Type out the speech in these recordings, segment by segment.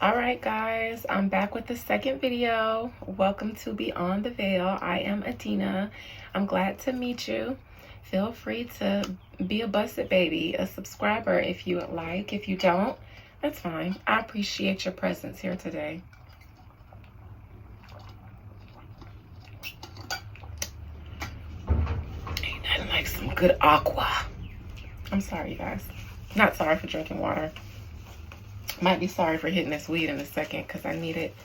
All right, guys, I'm back with the second video. Welcome to Beyond the Veil. I am Adina. I'm glad to meet you. Feel free to be a busted baby, a subscriber if you would like. If you don't, that's fine. I appreciate your presence here today. Ain't nothing like some good aqua. I'm sorry, you guys. Not sorry for drinking water. Might be sorry for hitting this weed in a second because I need it.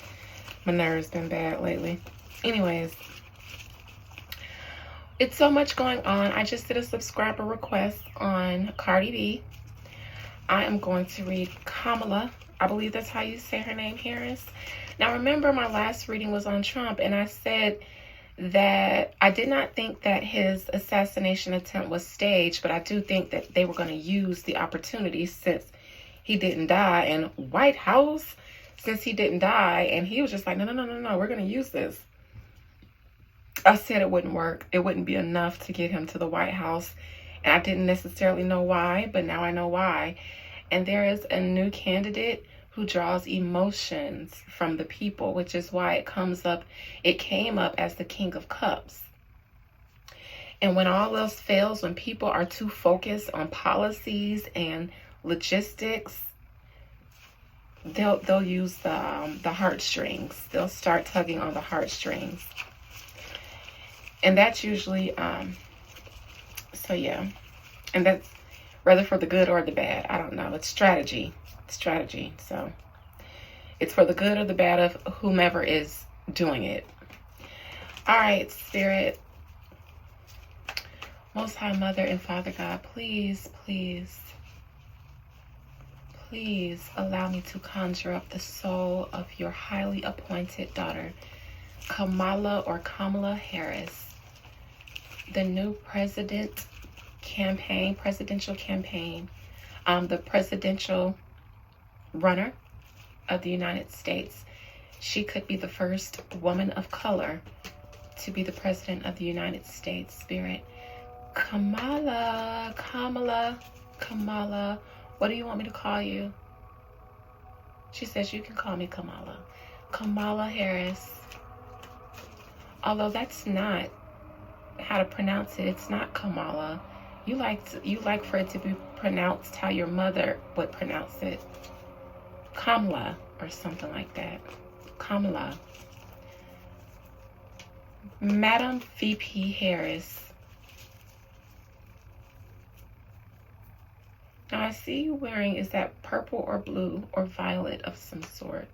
My nerves been bad lately. Anyways, it's so much going on. I just did a subscriber request on Cardi B. I am going to read Kamala. I believe that's how you say her name, Harris. Now, remember my last reading was on Trump, and I said that I did not think that his assassination attempt was staged, but I do think that they were going to use the opportunity since he didn't die, and White House, since he didn't die, and he was just like, no, we're going to use this. I said it wouldn't work. It wouldn't be enough to get him to the White House, and I didn't necessarily know why, but now I know why. And there is a new candidate who draws emotions from the people, which is why it came up as the King of Cups. And when all else fails, when people are too focused on policies and logistics, they'll use the heartstrings. They'll start tugging on the heartstrings, and that's usually so yeah, and that's whether for the good or the bad. I don't know. It's strategy. So it's for the good or the bad of whomever is doing it. All right, Spirit, Most High Mother and Father God, please allow me to conjure up the soul of your highly appointed daughter, Kamala Harris, the new presidential campaign, the presidential runner of the United States. She could be the first woman of color to be the president of the United States. Spirit, Kamala, what do you want me to call you? She says you can call me Kamala Harris. Although that's not how to pronounce it. It's not Kamala. You like for it to be pronounced how your mother would pronounce it. Kamala or something like that. Kamala. Madam VP Harris. Now I see you wearing, is that purple or blue or violet of some sort?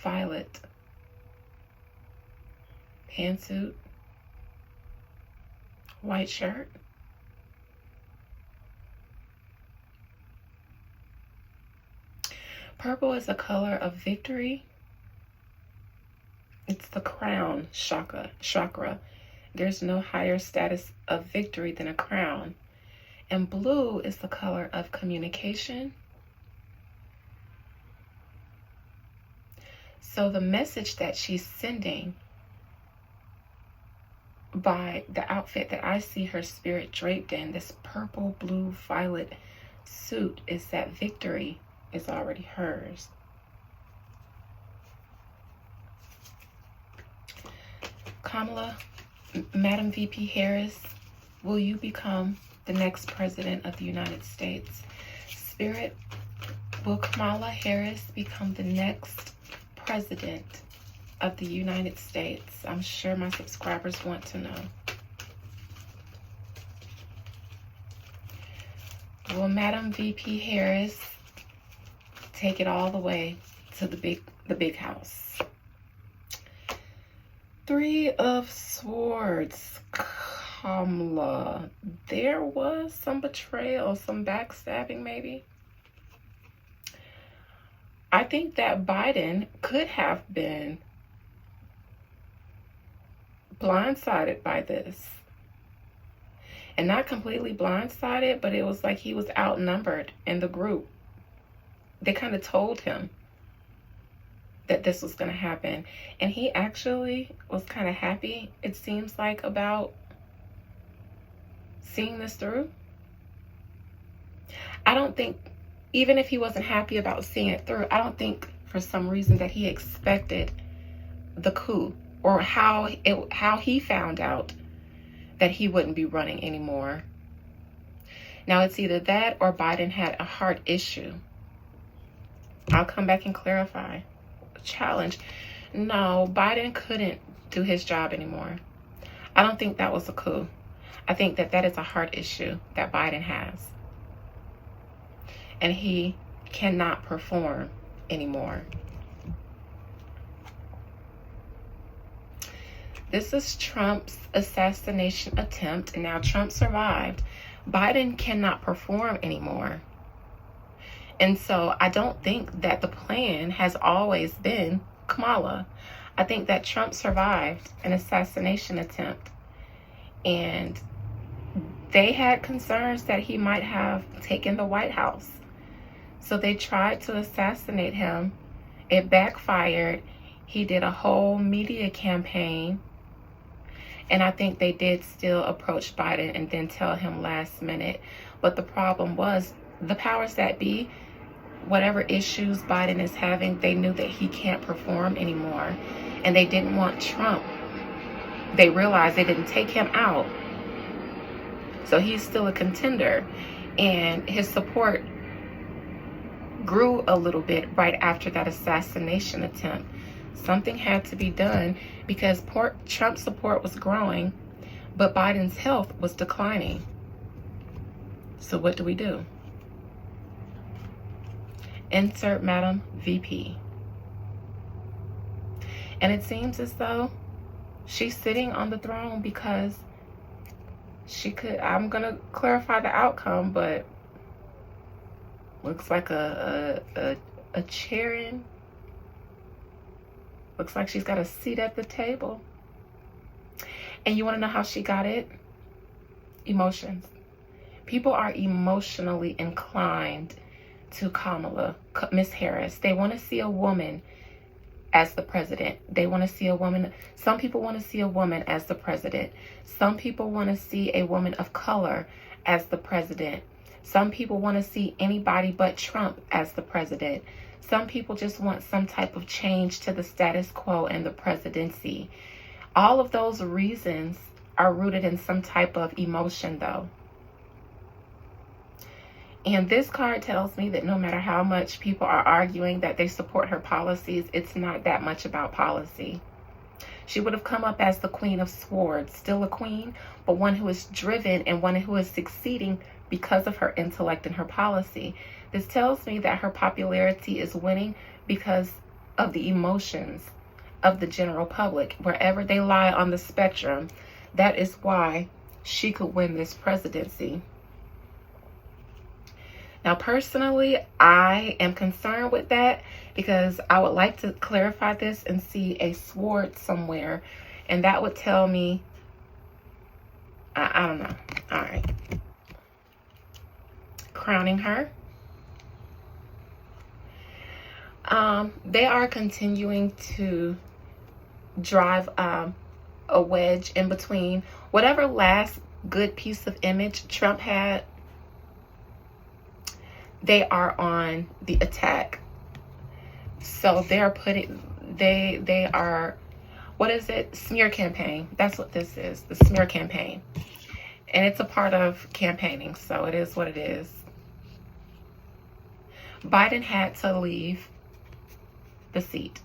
Violet. Pantsuit. White shirt. Purple is a color of victory. It's the crown chakra. There's no higher status of victory than a crown. And blue is the color of communication. So the message that she's sending by the outfit that I see her spirit draped in, this purple, blue, violet suit, is that victory is already hers. Kamala, Madam VP Harris, will you become the next president of the United States? Spirit, will Kamala Harris become the next president of the United States? I'm sure my subscribers want to know. Will Madam VP Harris take it all the way to the big house? Three of Swords. Kamala, there was some betrayal, some backstabbing maybe. I think that Biden could have been blindsided by this. And not completely blindsided, but it was like he was outnumbered in the group. They kind of told him that this was going to happen. And he actually was kind of happy, it seems like, about seeing this through. I don't think even if he wasn't happy about seeing it through, I don't think for some reason that he expected the coup, or how he found out that he wouldn't be running anymore. Now, it's either that or Biden had a heart issue. I'll come back and clarify. Challenge. No, Biden couldn't do his job anymore. I don't think that was a coup. I think that that is a heart issue that Biden has. And he cannot perform anymore. This is Trump's assassination attempt. And now Trump survived. Biden cannot perform anymore. And so I don't think that the plan has always been Kamala. I think that Trump survived an assassination attempt. And they had concerns that he might have taken the White House. So they tried to assassinate him. It backfired. He did a whole media campaign. And I think they did still approach Biden and then tell him last minute. But the problem was, the powers that be, whatever issues Biden is having, they knew that he can't perform anymore. And they didn't want Trump. They realized they didn't take him out. So he's still a contender. And his support grew a little bit right after that assassination attempt. Something had to be done because Trump's support was growing, but Biden's health was declining. So what do we do? Insert Madam VP. And it seems as though she's sitting on the throne because she could, I'm going to clarify the outcome, but looks like a chair in. Looks like she's got a seat at the table. And you want to know how she got it? Emotions. People are emotionally inclined to Kamala, Miss Harris. They want to see a woman as the president. They want to see a woman. Some people want to see a woman as the president. Some people want to see a woman of color as the president. Some people want to see anybody but Trump as the president. Some people just want some type of change to the status quo and the presidency. All of those reasons are rooted in some type of emotion, though. And this card tells me that no matter how much people are arguing that they support her policies, it's not that much about policy. She would have come up as the Queen of Swords, still a queen, but one who is driven and one who is succeeding because of her intellect and her policy. This tells me that her popularity is winning because of the emotions of the general public. Wherever they lie on the spectrum, that is why she could win this presidency. Now, personally, I am concerned with that because I would like to clarify this and see a sword somewhere. And that would tell me, I don't know. All right. Crowning her. They are continuing to drive a wedge in between whatever last good piece of image Trump had. They are on the attack. So they're they are, what is it? Smear campaign. That's what this is, the smear campaign. And it's a part of campaigning, so it is what it is. Biden had to leave the seat.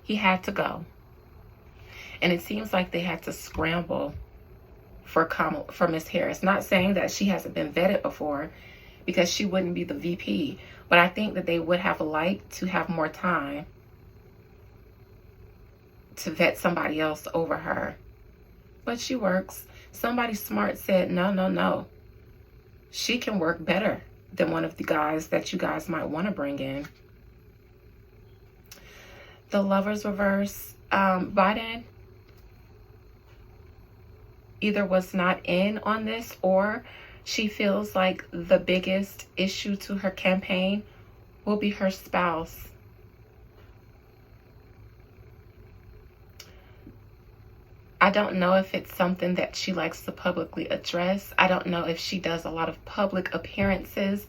He had to go. And it seems like they had to scramble for Miss Harris. Not saying that she hasn't been vetted before, because she wouldn't be the VP, but I think that they would have liked to have more time to vet somebody else over her. But she works. Somebody smart said, no. She can work better than one of the guys that you guys might want to bring in. The Lovers reverse. Biden either was not in on this, or she feels like the biggest issue to her campaign will be her spouse. I don't know if it's something that she likes to publicly address. I don't know if she does a lot of public appearances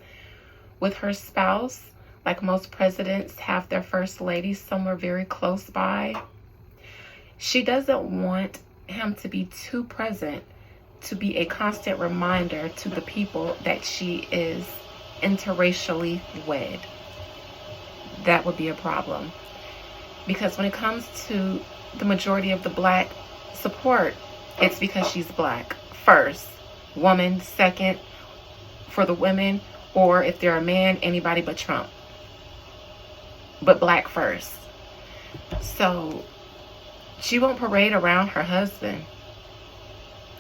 with her spouse, like most presidents have their first lady somewhere very close by. She doesn't want him to be too present, to be a constant reminder to the people that she is interracially wed. That would be a problem. Because when it comes to the majority of the black support, it's because she's black first, woman second for the women, or if they're a man, anybody but Trump. But black first. So she won't parade around her husband.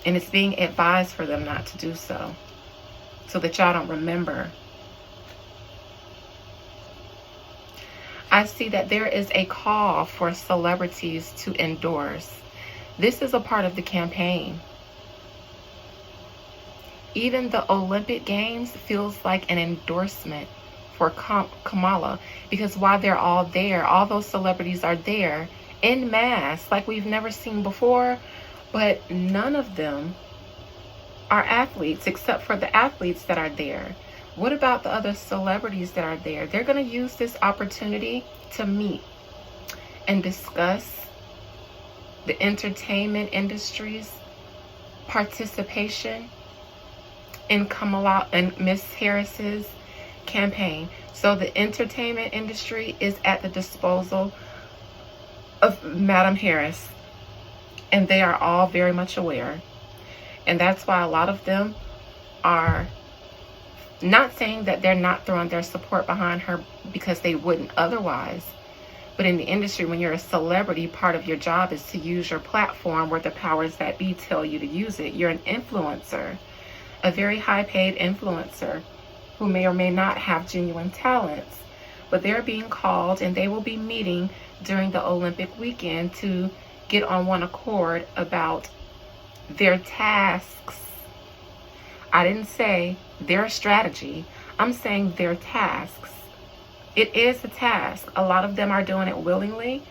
And it's being advised for them not to do so. So that y'all don't remember. I see that there is a call for celebrities to endorse. This is a part of the campaign. Even the Olympic Games feels like an endorsement for Kamala, because while they're all there, all those celebrities are there en masse like we've never seen before, but none of them are athletes except for the athletes that are there. What about the other celebrities that are there? They're going to use this opportunity to meet and discuss the entertainment industry's participation in Kamala and Miss Harris's campaign. So the entertainment industry is at the disposal of Madam Harris, and they are all very much aware. And that's why a lot of them are not saying that they're not throwing their support behind her because they wouldn't otherwise. But in the industry, when you're a celebrity, part of your job is to use your platform where the powers that be tell you to use it. You're an influencer, a very high-paid influencer who may or may not have genuine talents. But they're being called, and they will be meeting during the Olympic weekend to get on one accord about their tasks. I didn't say their strategy. I'm saying their tasks. It is a task. A lot of them are doing it willingly,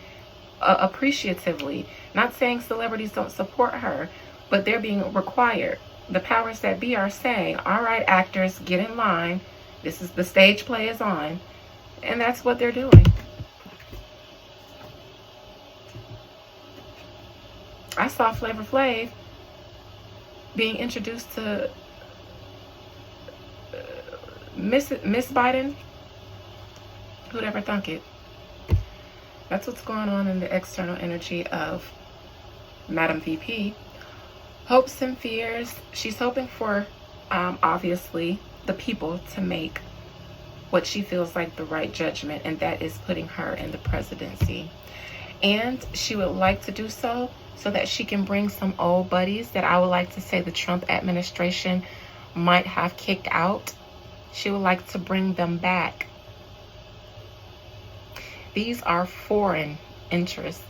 appreciatively. Not saying celebrities don't support her, but they're being required. The powers that be are saying, all right, actors, get in line. This is the stage play is on. And that's what they're doing. I saw Flavor Flav being introduced to Miss Biden. Who'd ever thunk it? That's what's going on in the external energy of Madam VP. Hopes and fears. She's hoping for, obviously, the people to make what she feels like the right judgment, and that is putting her in the presidency. And she would like to do so that she can bring some old buddies that I would like to say the Trump administration might have kicked out. She would like to bring them back. These are foreign interests.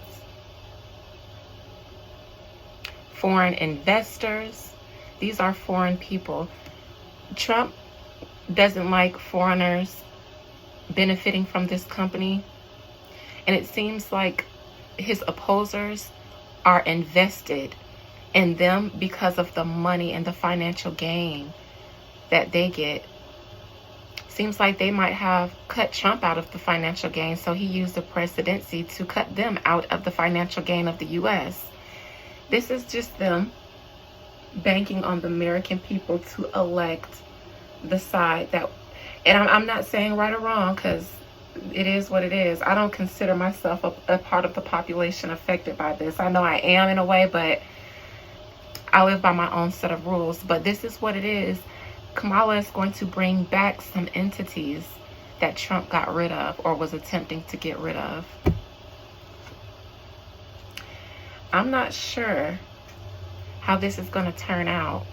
Foreign investors. These are foreign people. Trump doesn't like foreigners benefiting from this company. And it seems like his opposers are invested in them because of the money and the financial gain that they get. Seems like they might have cut Trump out of the financial gain, so he used the presidency to cut them out of the financial gain of the U.S. This is just them banking on the American people to elect the side that, and I'm not saying right or wrong, because it is what it is. I don't consider myself a part of the population affected by this. I know I am in a way, but I live by my own set of rules. But this is what it is. Kamala is going to bring back some entities that Trump got rid of or was attempting to get rid of. I'm not sure how this is going to turn out.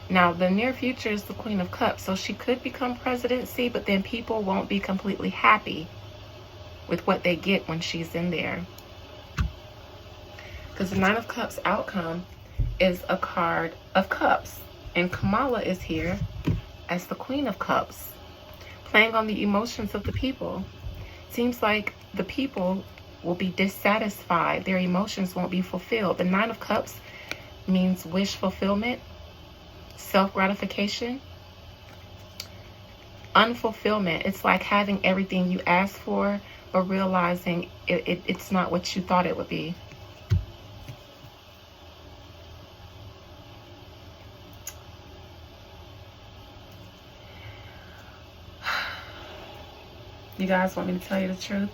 Now, the near future is the Queen of Cups, so she could become presidency, but then people won't be completely happy with what they get when she's in there. Because the Nine of Cups outcome is a card of cups. And Kamala is here as the Queen of Cups, playing on the emotions of the people. Seems like the people will be dissatisfied. Their emotions won't be fulfilled. The Nine of Cups means wish fulfillment, self-gratification, unfulfillment. It's like having everything you asked for, but realizing it's not what you thought it would be. You guys want me to tell you the truth?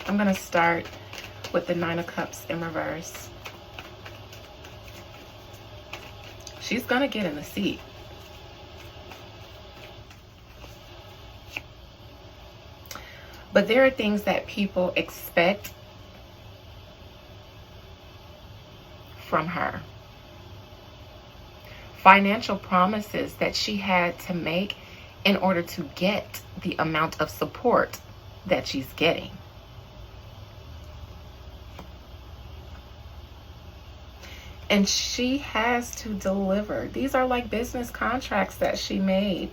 I'm going to start with the Nine of Cups in reverse. She's going to get in the seat. But there are things that people expect from her. Financial promises that she had to make in order to get the amount of support that she's getting. And she has to deliver. These are like business contracts that she made.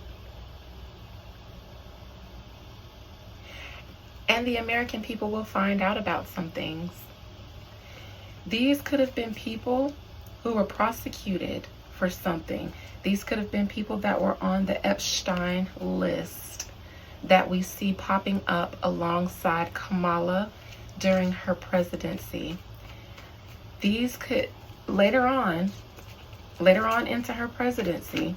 And the American people will find out about some things. These could have been people who were prosecuted for something. These could have been people that were on the Epstein list that we see popping up alongside Kamala during her presidency. These could, later on into her presidency,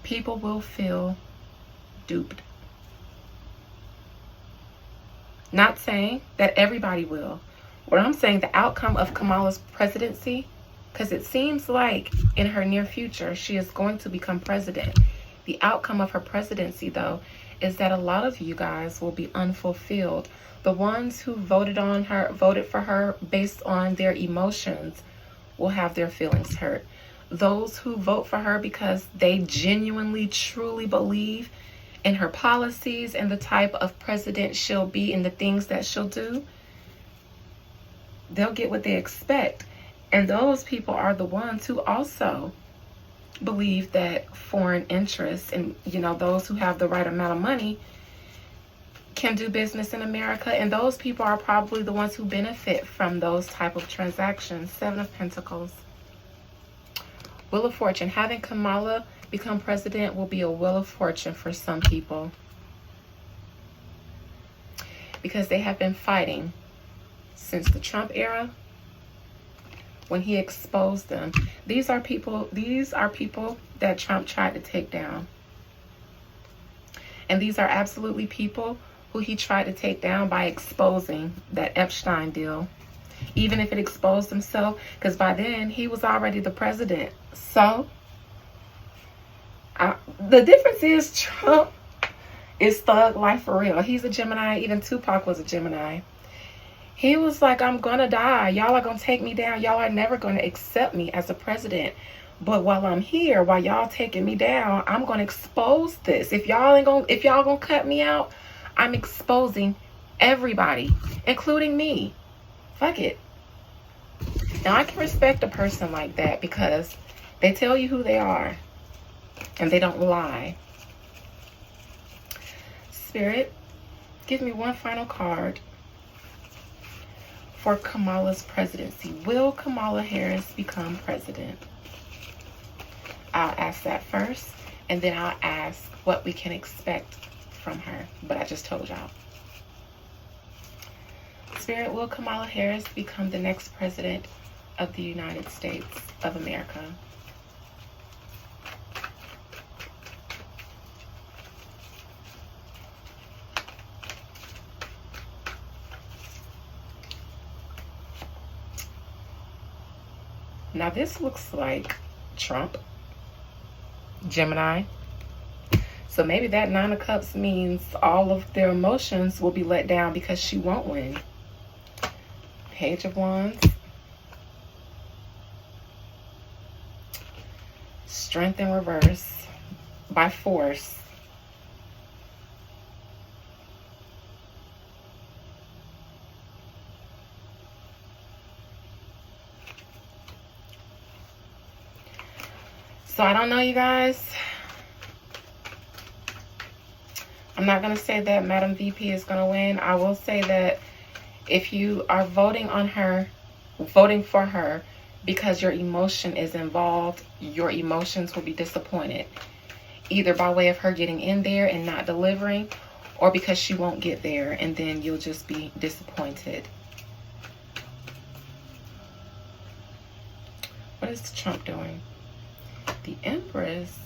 people will feel duped. Not saying that everybody will. What I'm saying, the outcome of Kamala's presidency, because it seems like in her near future, she is going to become president. The outcome of her presidency, though, is that a lot of you guys will be unfulfilled. The ones who voted for her based on their emotions will have their feelings hurt. Those who vote for her because they genuinely, truly believe in her policies and the type of president she'll be and the things that she'll do, they'll get what they expect. And those people are the ones who also believe that foreign interests and, those who have the right amount of money can do business in America. And those people are probably the ones who benefit from those type of transactions. Seven of Pentacles. Wheel of Fortune. Having Kamala become president will be a wheel of fortune for some people, because they have been fighting since the Trump era when he exposed them. These are people that Trump tried to take down. And these are absolutely people who he tried to take down by exposing that Epstein deal. Even if it exposed himself, because by then he was already the president. So the difference is Trump is thug life for real. He's a Gemini. Even Tupac was a Gemini. He was like, I'm gonna die. Y'all are gonna take me down. Y'all are never gonna accept me as a president. But while I'm here, while y'all taking me down, I'm gonna expose this. If y'all gonna cut me out, I'm exposing everybody, including me. Fuck it. Now I can respect a person like that because they tell you who they are and they don't lie. Spirit, give me one final card for Kamala's presidency. Will Kamala Harris become president? I'll ask that first, and then I'll ask what we can expect from her. But I just told y'all. Spirit, will Kamala Harris become the next president of the United States of America? Now this looks like Trump, Gemini. So maybe that Nine of Cups means all of their emotions will be let down because she won't win. Page of Wands. Strength in reverse by force. So I don't know, you guys. I'm not going to say that Madam VP is going to win. I will say that if you are voting for her because your emotion is involved, your emotions will be disappointed. Either by way of her getting in there and not delivering, or because she won't get there and then you'll just be disappointed. What is Trump doing? The Empress.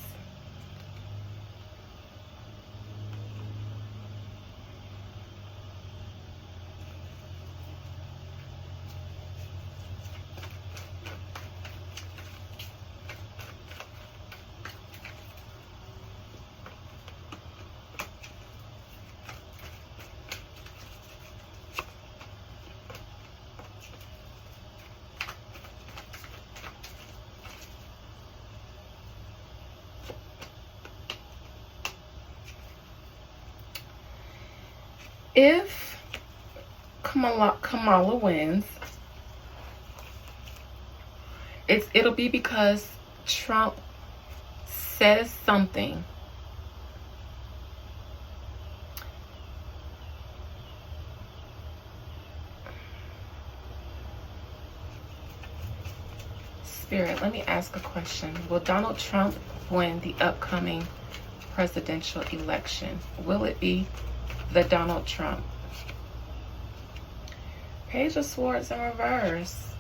If Kamala wins, it'll be because Trump says something Spirit, let me ask a question. Will Donald Trump win the upcoming presidential election? Will it be the Donald Trump? Page of Swords in reverse.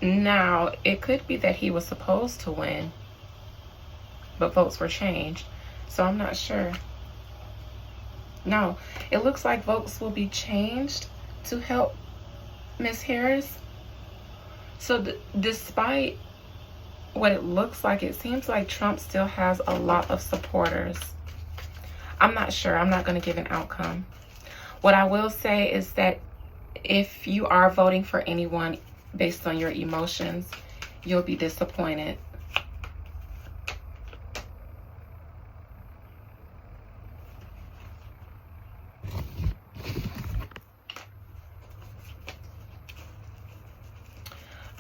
Now, it could be that he was supposed to win, but votes were changed. So I'm not sure. No, it looks like votes will be changed to help Miss Harris. So despite what it looks like, it seems like Trump still has a lot of supporters. I'm not sure. I'm not going to give an outcome. What I will say is that if you are voting for anyone based on your emotions, you'll be disappointed.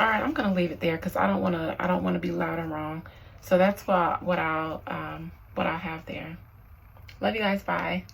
All right, I'm gonna leave it there because I don't want to be loud and wrong. So that's what I'll have there. Love you guys. Bye.